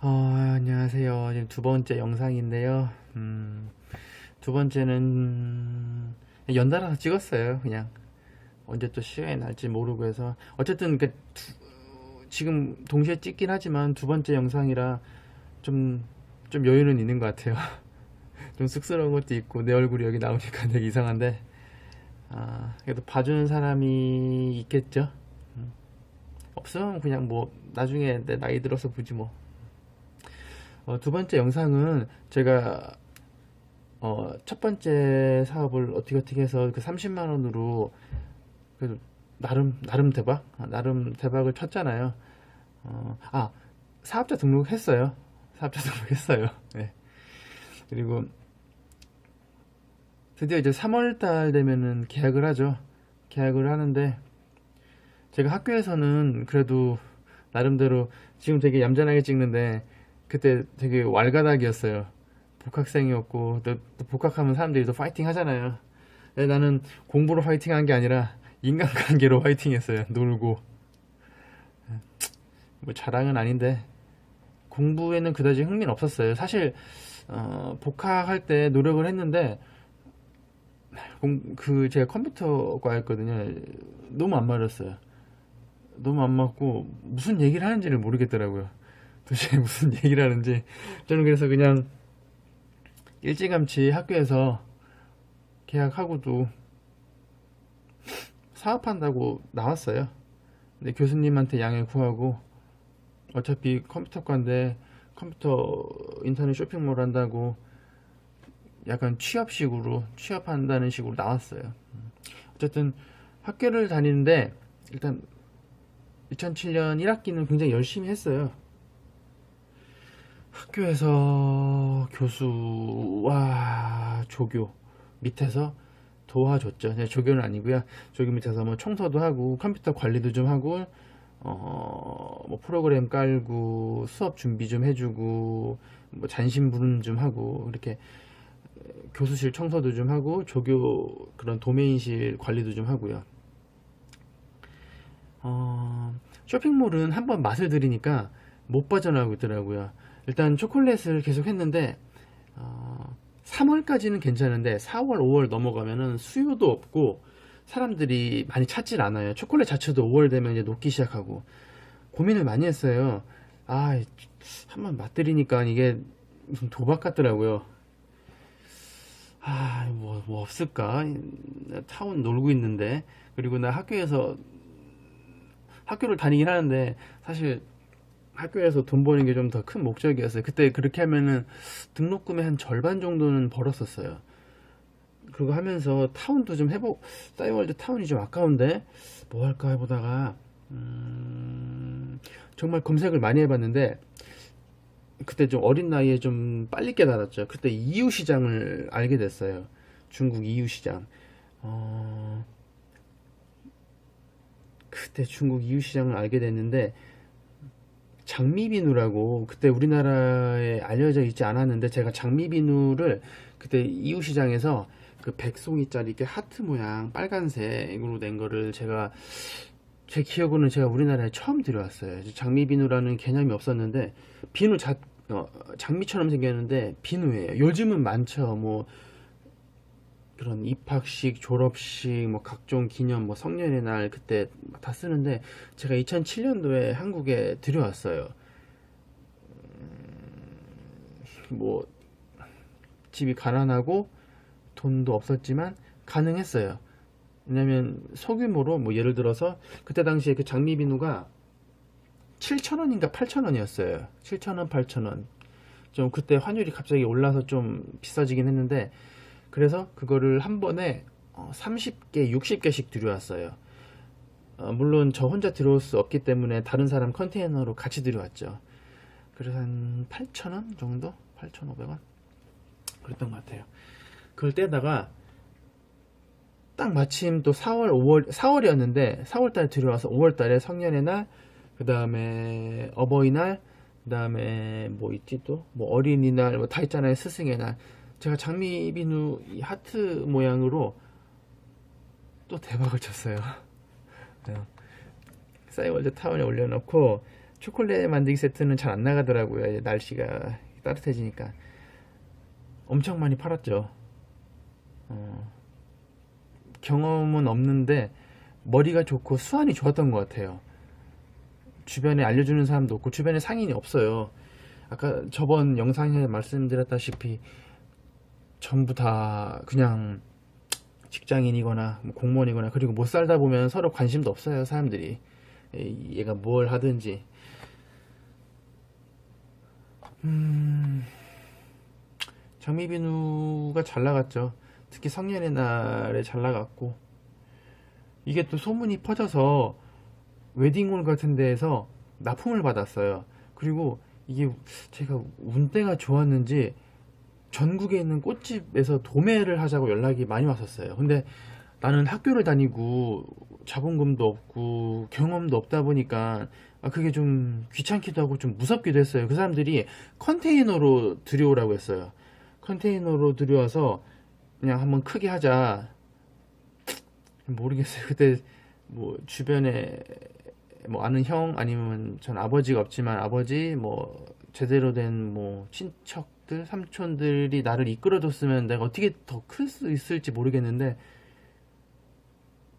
안녕하세요. 지금 두 번째 영상인데요. 두 번째는 연달아서 찍었어요. 그냥 언제 또 시간이 날지 모르고 해서 어쨌든 지금 동시에 찍긴 하지만 두 번째 영상이라 좀, 좀 여유는 있는 것 같아요. 좀 쑥스러운 것도 있고 내 얼굴이 여기 나오니까 되게 이상한데 그래도 봐주는 사람이 있겠죠. 없으면 그냥 뭐 나중에 내 나이 들어서 보지 뭐. 두 번째 영상은 제가 첫 번째 사업을 어떻게 해서 그 30만 원으로 그래도 나름 대박을 쳤잖아요. 사업자 등록했어요. 사업자 등록했어요. 네. 그리고 드디어 이제 3월 달 되면은 계약을 하죠. 계약을 하는데 제가 학교에서는 그래도 나름대로 지금 되게 얌전하게 찍는데 그때 되게 왈가닥이었어요. 복학생이었고 또 복학하면 사람들이 또 파이팅 하잖아요. 근데 나는 공부로 파이팅 한 게 아니라 인간관계로 파이팅 했어요. 놀고. 뭐 자랑은 아닌데 공부에는 그다지 흥미는 없었어요. 사실 복학할 때 노력을 했는데 제가 컴퓨터과였거든요. 너무 안 맞았어요. 너무 안 맞고 무슨 얘기를 하는지를 모르겠더라고요. 도대체 무슨 얘기를 하는지. 저는 그래서 그냥 일찌감치 학교에서 계약하고도 사업한다고 나왔어요. 근데 교수님한테 양해 구하고 어차피 컴퓨터과인데 컴퓨터 인터넷 쇼핑몰 한다고 약간 취업한다는 식으로 나왔어요. 어쨌든 학교를 다니는데 일단 2007년 1학기는 굉장히 열심히 했어요. 학교에서 교수와 조교 밑에서 도와줬죠. 조교는 아니고요. 조교 밑에서 뭐 청소도 하고 컴퓨터 관리도 좀 하고 뭐 프로그램 깔고 수업 준비 좀 해주고 뭐 잔심부름 좀 하고 이렇게 교수실 청소도 좀 하고 조교 그런 도메인실 관리도 좀 하고요. 쇼핑몰은 한번 맛을 들이니까 못 빠져나오고 있더라고요. 일단 초콜릿을 계속 했는데 3월까지는 괜찮은데 4월, 5월 넘어가면은 수요도 없고 사람들이 많이 찾질 않아요. 초콜릿 자체도 5월 되면 이제 녹기 시작하고 고민을 많이 했어요. 한번 맛들이니까 이게 무슨 도박 같더라고요. 뭐 없을까? 타운 놀고 있는데. 그리고 나 학교를 다니긴 하는데 사실 학교에서 돈 버는 게 좀 더 큰 목적이었어요. 그때 그렇게 하면은 등록금의 한 절반 정도는 벌었었어요. 그거 하면서 타운도 좀 싸이월드 타운이 좀 아까운데 뭐 할까 해보다가 정말 검색을 많이 해봤는데 그때 좀 어린 나이에 좀 빨리 깨달았죠. 그때 이유시장을 알게 됐어요. 중국 이유시장. 그때 중국 이유시장을 알게 됐는데 장미비누라고 그때 우리나라에 알려져 있지 않았는데 제가 장미비누를 그때 이유시장에서 그 백송이짜리 이렇게 하트 모양 빨간색으로 된 거를 제 기억으로는 제가 우리나라에 처음 들여왔어요. 장미비누라는 개념이 없었는데 장미처럼 생겼는데 비누예요. 요즘은 많죠. 뭐 그런 입학식, 졸업식, 뭐 각종 기념, 뭐 성년의 날 그때 다 쓰는데 제가 2007년도에 한국에 들여왔어요. 뭐 집이 가난하고 돈도 없었지만 가능했어요. 왜냐면 소규모로 뭐 예를 들어서 그때 당시에 그 장미비누가 7,000원인가 8,000원이었어요. 7,000원, 8,000원. 좀 그때 환율이 갑자기 올라서 좀 비싸지긴 했는데 그래서 그거를 한 번에 30개, 60개씩 들여왔어요. 물론 저 혼자 들어올 수 없기 때문에 다른 사람 컨테이너로 같이 들여왔죠. 그래서 한 8,000원 정도? 8,500원? 그랬던 것 같아요. 그걸 떼다가 딱 마침 또 4월이었는데 4월달에 들여와서 5월달에 성년의 날, 그 다음에 어버이날, 그 다음에 뭐 있지 또? 뭐 어린이날, 뭐 다 있잖아요. 스승의 날. 제가 장미비누 이 하트 모양으로 또 대박을 쳤어요. 싸이월드 타운에 올려놓고 초콜릿 만들기 세트는 잘 안 나가더라고요. 날씨가 따뜻해지니까. 엄청 많이 팔았죠. 어, 경험은 없는데 머리가 좋고 수완이 좋았던 것 같아요. 주변에 알려주는 사람도 없고 주변에 상인이 없어요. 아까 저번 영상에 말씀드렸다시피 전부 다 그냥 직장인이거나 뭐 공무원이거나, 그리고 못 살다 보면 서로 관심도 없어요 사람들이. 얘가 뭘 하든지. 장미비누가 잘 나갔죠. 특히 성년의 날에 잘 나갔고, 이게 또 소문이 퍼져서 웨딩홀 같은 데에서 납품을 받았어요. 그리고 이게 제가 운때가 좋았는지 전국에 있는 꽃집에서 도매를 하자고 연락이 많이 왔었어요. 근데 나는 학교를 다니고 자본금도 없고 경험도 없다 보니까 그게 좀 귀찮기도 하고 좀 무섭기도 했어요. 그 사람들이 컨테이너로 들여오라고 했어요. 컨테이너로 들여와서 그냥 한번 크게 하자. 모르겠어요. 그때 뭐 주변에 뭐 아는 형 아니면 전 아버지가 없지만 아버지 뭐 제대로 된 뭐 친척들 삼촌들이 나를 이끌어줬으면 내가 어떻게 더 클 수 있을지 모르겠는데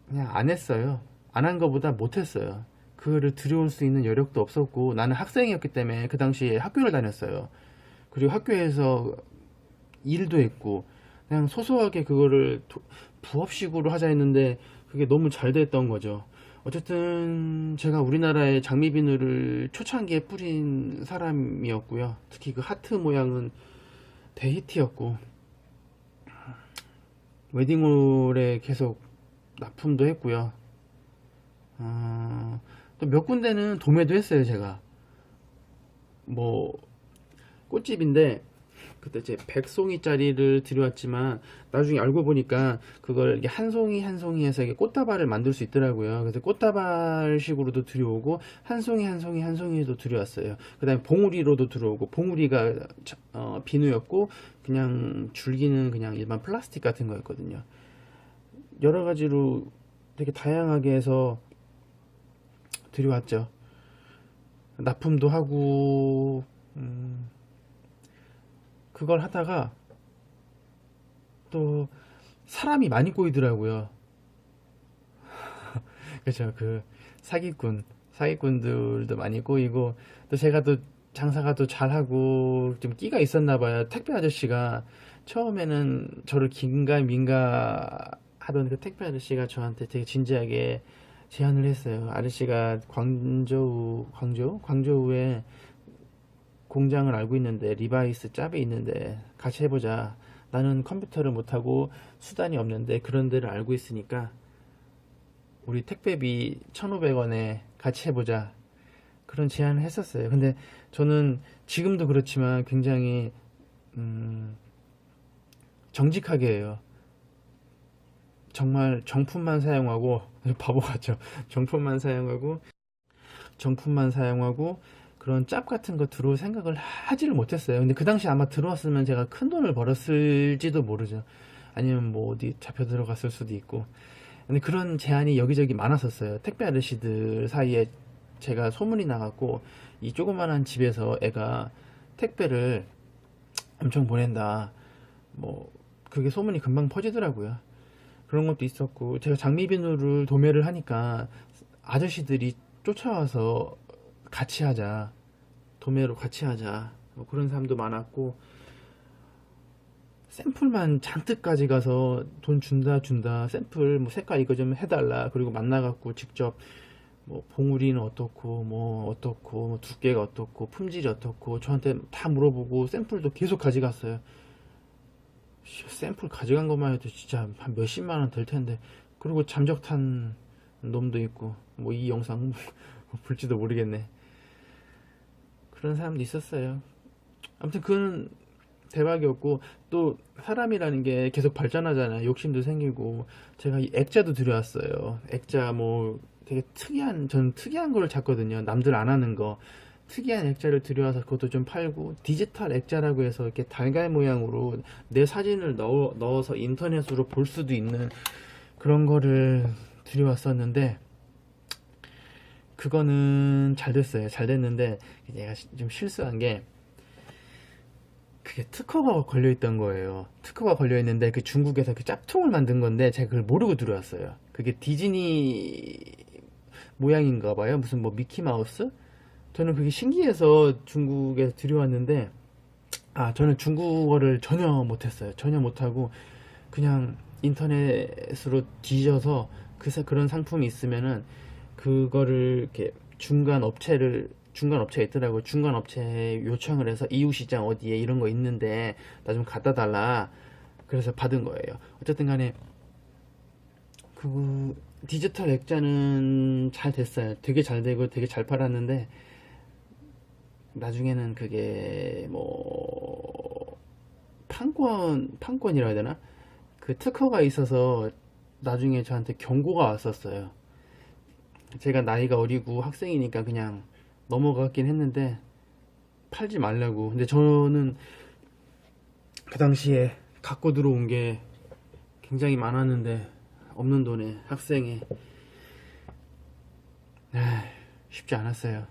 그냥 안 했어요. 안 한 것보다 못 했어요. 그거를 들여올 수 있는 여력도 없었고, 나는 학생이었기 때문에 그 당시에 학교를 다녔어요. 그리고 학교에서 일도 했고 그냥 소소하게 그거를 부업식으로 하자 했는데 그게 너무 잘 됐던 거죠. 어쨌든 제가 우리나라의 장미비누를 초창기에 뿌린 사람이었고요. 특히 그 하트 모양은 대히트였고, 웨딩홀에 계속 납품도 했고요. 또 몇 군데는 도매도 했어요. 제가 뭐 꽃집인데 그때 제 100송이짜리를 들여왔지만 나중에 알고 보니까 그걸 이렇게 한 송이 한 송이 해서 이게 꽃다발을 만들 수 있더라고요. 그래서 꽃다발 식으로도 들여오고 한 송이 한 송이 한 송이도 들여왔어요. 그 다음에 봉우리로도 들어오고, 봉우리가 비누였고 그냥 줄기는 그냥 일반 플라스틱 같은 거였거든요. 여러 가지로 되게 다양하게 해서 들여왔죠. 납품도 하고 그걸 하다가 또 사람이 많이 꼬이더라고요. 그렇죠. 그 사기꾼들도 많이 꼬이고, 또 제가 또 장사가 또 잘하고 좀 끼가 있었나 봐요. 택배 아저씨가 처음에는 저를 긴가민가 하던 그 택배 아저씨가 저한테 되게 진지하게 제안을 했어요. 아저씨가 광저우에 공장을 알고 있는데, 리바이스 짭에 있는데 같이 해보자. 나는 컴퓨터를 못하고 수단이 없는데 그런 데를 알고 있으니까 우리 택배비 1,500원에 같이 해보자. 그런 제안을 했었어요. 근데 저는 지금도 그렇지만 굉장히 정직하게 해요. 정말 정품만 사용하고 바보 같죠. 정품만 사용하고 그런 짭 같은 거 들어올 생각을 하지를 못했어요. 근데 그 당시 아마 들어왔으면 제가 큰 돈을 벌었을지도 모르죠. 아니면 뭐 어디 잡혀 들어갔을 수도 있고. 근데 그런 제안이 여기저기 많았었어요. 택배 아저씨들 사이에 제가 소문이 나갔고, 이 조그만한 집에서 애가 택배를 엄청 보낸다. 뭐 그게 소문이 금방 퍼지더라고요. 그런 것도 있었고, 제가 장미비누를 도매를 하니까 아저씨들이 쫓아와서 같이 하자, 도매로 같이 하자, 뭐 그런 사람도 많았고, 샘플만 잔뜩 가져가서 돈 준다 샘플 뭐 색깔 이거 좀 해달라, 그리고 만나갖고 직접 뭐 봉우리는 어떻고 뭐 두께가 어떻고 품질이 어떻고 저한테 다 물어보고 샘플도 계속 가져갔어요. 샘플 가져간 것만 해도 진짜 한 몇십만 원 될 텐데. 그리고 잠적탄 놈도 있고, 뭐 이 영상 볼지도 모르겠네. 그런 사람도 있었어요. 아무튼 그건 대박이었고, 또 사람이라는 게 계속 발전하잖아요. 욕심도 생기고. 제가 이 액자도 들여왔어요. 액자 뭐 되게 저는 특이한 걸 찾거든요. 남들 안 하는 거. 특이한 액자를 들여와서 그것도 좀 팔고, 디지털 액자라고 해서 이렇게 달걀 모양으로 내 사진을 넣어서 인터넷으로 볼 수도 있는 그런 거를 들여왔었는데, 그거는 잘 됐어요. 잘 됐는데 얘가 좀 실수한 게 그게 특허가 걸려 있던 거예요. 특허가 걸려 있는데 그 중국에서 그 짭퉁을 만든 건데 제가 그걸 모르고 들어왔어요. 그게 디즈니 모양인가 봐요. 무슨 뭐 미키마우스? 저는 그게 신기해서 중국에서 들여왔는데 저는 중국어를 전혀 못했어요. 전혀 못하고 그냥 인터넷으로 뒤져서 그런 상품이 있으면은 그거를 이렇게 중간 업체가 있더라고요. 중간 업체에 요청을 해서 이웃시장 어디에 이런 거 있는데 나 좀 갖다 달라. 그래서 받은 거예요. 어쨌든 간에 그 디지털 액자는 잘 됐어요. 되게 잘 되고 되게 잘 팔았는데 나중에는 그게 뭐 판권이라 해야 되나? 그 특허가 있어서 나중에 저한테 경고가 왔었어요. 제가 나이가 어리고 학생이니까 그냥 넘어갔긴 했는데 팔지 말라고. 근데 저는 그 당시에 갖고 들어온 게 굉장히 많았는데 없는 돈에 학생에 쉽지 않았어요.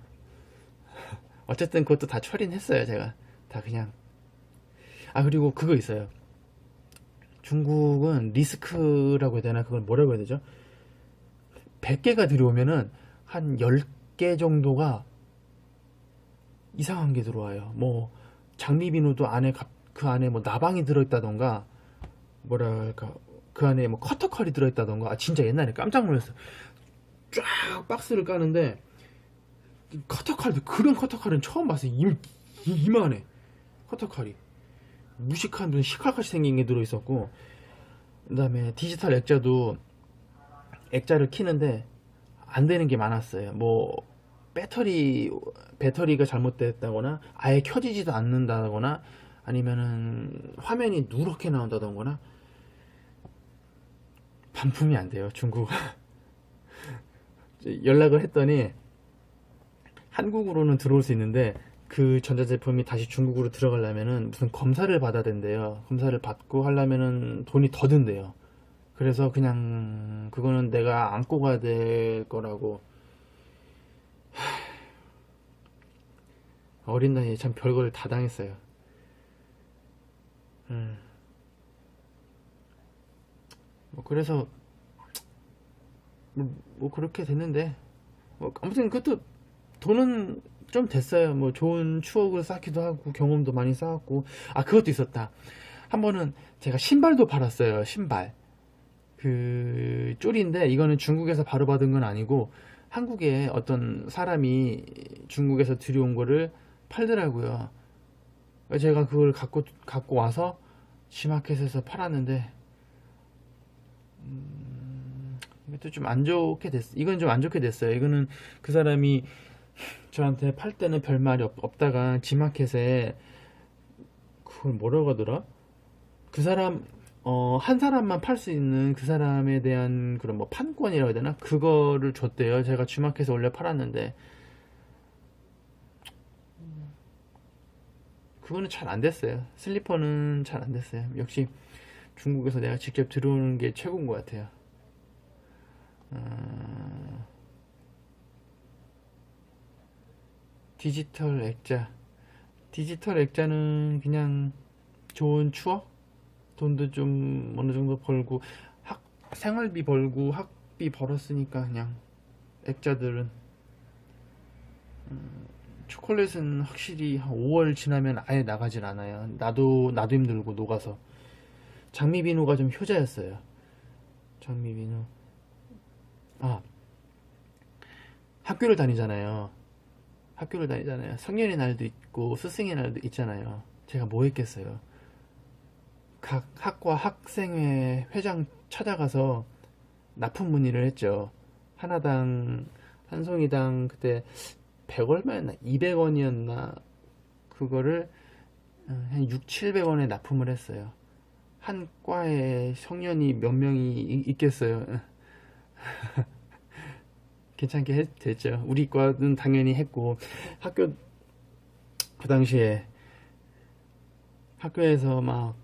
어쨌든 그것도 다 처리는 했어요. 제가 다 그냥. 그리고 그거 있어요. 중국은 리스크라고 해야 되나? 그걸 뭐라고 해야 되죠? 100개가 들어오면은 한 10개 정도가 이상한 게 들어와요. 뭐 장미비누도 그 안에 뭐 나방이 들어있다던가 뭐랄까 그 안에 뭐 커터칼이 들어있다던가 진짜 옛날에 깜짝 놀랐어요. 쫙 박스를 까는데 커터칼도 그런 커터칼은 처음 봤어요. 이만해 커터칼이 무식한 무슨 시칼같이 생긴 게 들어있었고 그 다음에 디지털 액자도 액자를 키는데 안 되는 게 많았어요. 뭐 배터리가 잘못됐다거나 아예 켜지지도 않는다거나 아니면은 화면이 누렇게 나온다던거나 반품이 안 돼요. 중국 연락을 했더니 한국으로는 들어올 수 있는데 그 전자제품이 다시 중국으로 들어가려면은 무슨 검사를 받아야 된대요. 검사를 받고 하려면은 돈이 더 든대요. 그래서 그냥 그거는 내가 안고 가야 될 거라고. 어린 나이에 참 별걸 다 당했어요. 뭐 그래서 뭐 그렇게 됐는데 뭐 아무튼 그것도 돈은 좀 됐어요. 뭐 좋은 추억을 쌓기도 하고 경험도 많이 쌓았고. 그것도 있었다. 한 번은 제가 신발도 팔았어요. 신발. 그 쫄인데 이거는 중국에서 바로 받은 건 아니고 한국에 어떤 사람이 중국에서 들여온 거를 팔더라고요. 제가 그걸 갖고 와서 G마켓에서 팔았는데 이것도 좀 안 좋게 됐어. 이건 좀 안 좋게 됐어요. 이거는 그 사람이 저한테 팔 때는 별 말이 없다가 G마켓에 그걸 뭐라고 하더라? 그 사람 한 사람만 팔 수 있는 그 사람에 대한 그런 뭐 판권이라고 해야 되나? 그거를 줬대요. 제가 G마켓에 원래 팔았는데 그거는 잘 안 됐어요. 슬리퍼는 잘 안 됐어요. 역시 중국에서 내가 직접 들어오는 게 최고인 것 같아요. 디지털 액자. 디지털 액자는 그냥 좋은 추억? 돈도 좀 어느 정도 벌고 생활비 벌고 학비 벌었으니까 그냥 액자들은 초콜릿은 확실히 한 5월 지나면 아예 나가질 않아요. 나도 힘들고 녹아서. 장미비누가 좀 효자였어요. 장미비누. 학교를 다니잖아요. 성년의 날도 있고 스승의 날도 있잖아요. 제가 뭐 했겠어요. 각 학과 학생회 회장 찾아가서 납품 문의를 했죠. 한 송이당 그때 100 얼마였나? 200원이었나? 그거를 한 6, 700원에 납품을 했어요. 한 과에 청년이 몇 명이 있겠어요. 괜찮게 됐죠. 우리 과는 당연히 했고 그 당시에 학교에서 막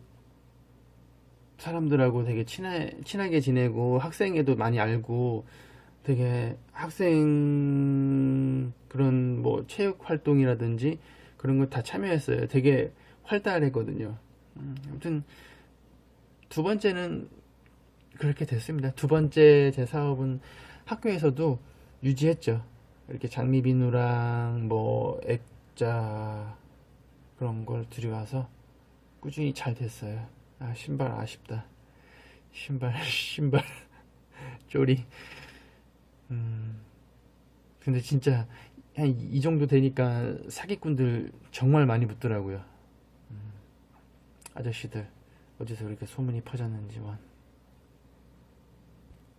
사람들하고 되게 친하게 지내고 학생회도 많이 알고 되게 학생 그런 뭐 체육 활동이라든지 그런 거 다 참여했어요. 되게 활달했거든요. 아무튼 두 번째는 그렇게 됐습니다. 두 번째 제 사업은 학교에서도 유지했죠. 이렇게 장미비누랑 뭐 액자 그런 걸 들여와서 꾸준히 잘 됐어요. 아, 신발 아쉽다. 신발 쪼리. 근데 진짜 한 이 정도 되니까 사기꾼들 정말 많이 붙더라고요. 아저씨들 어디서 그렇게 소문이 퍼졌는지 원.